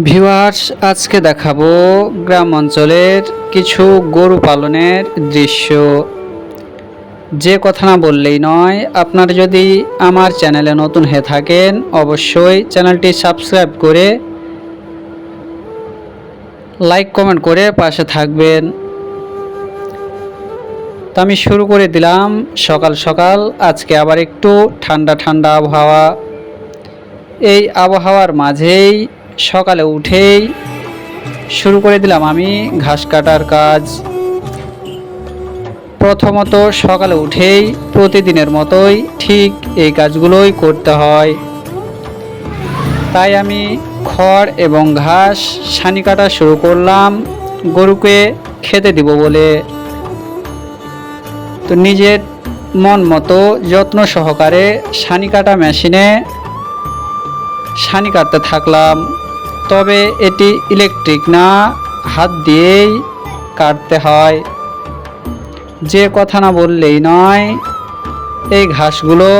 Viewers, আজকে দেখাবো গ্রাম অঞ্চলের কিছু গরু পালনের দৃশ্য। যে কথা না বললেই নয়, আপনারা যদি আমার চ্যানেলে নতুন হয়ে থাকেন অবশ্যই চ্যানেলটি সাবস্ক্রাইব করে লাইক কমেন্ট করে পাশে থাকবেন। তো আমি শুরু করে দিলাম সকাল সকাল। আজকে আবার একটু ঠান্ডা ঠান্ডা আবহাওয়া। এই আবহাওয়ার মাঝেই সকালে উঠেই শুরু করে দিলাম আমি ঘাস কাটার কাজ। প্রথমত সকালে উঠেই প্রতিদিনের মতোই ঠিক এই কাজগুলোই করতে হয়। তাই আমি খড় এবং ঘাস ছানি কাটা শুরু করলাম গরুকে খেতে দিব বলে। তো নিজের মন মতো যত্ন সহকারে ছানি কাটা মেশিনে ছানি কাটতে থাকলাম। তবে এটি ইলেকট্রিক না, হাত দিয়েই কাটতে হয়। যে কথা না বললেই নয়, এই ঘাসগুলো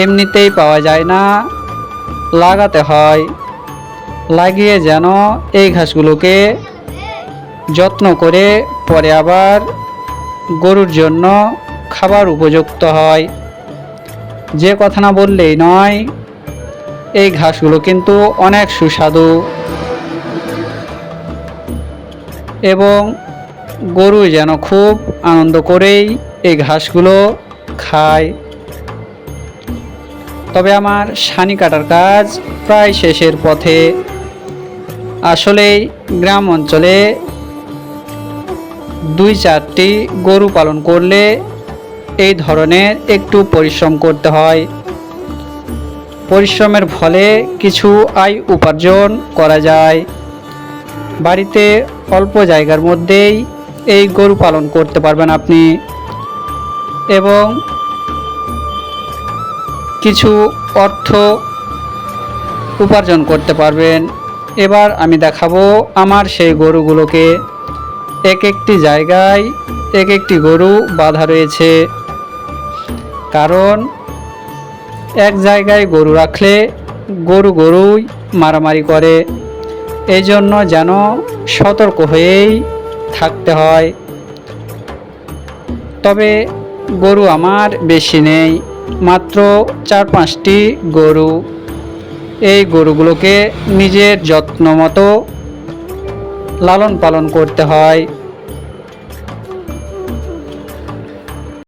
এমনিতেই পাওয়া যায় না, লাগাতে হয়। লাগিয়ে যেন এই ঘাসগুলোকে যত্ন করে পরে আবার গরুর জন্য খাবার উপযুক্ত হয়। যে কথা না বললেই নয়, এই ঘাসগুলো কিন্তু অনেক সুস্বাদু এবং গরু যেন খুব আনন্দ করেই এই ঘাসগুলো খায়। তবে আমার ছানি কাটার কাজ প্রায় শেষের পথে। আসলেই গ্রাম অঞ্চলে 2-4টি গরু পালন করলে এই ধরনের একটু পরিশ্রম করতে হয়। পরিশ্রমের ফলে কিছু আয় উপার্জন করা যায়। বাড়িতে অল্প জায়গার মধ্যেই এই গরু পালন করতে পারবেন আপনি এবং কিছু অর্থ উপার্জন করতে পারবেন। এবার আমি দেখাবো আমার সেই গরুগুলোকে। এক একটি জায়গায় এক একটি গরু বাঁধা রয়েছে, কারণ এক জায়গায় গরু রাখলে গরুই মারামারি করে। এই জন্য যেন সতর্ক হয়েই থাকতে হয়। তবে গরু আমার বেশি নেই, মাত্র 4-5টি গরু। এই গরুগুলোকে নিজের যত্ন মতো লালন পালন করতে হয়।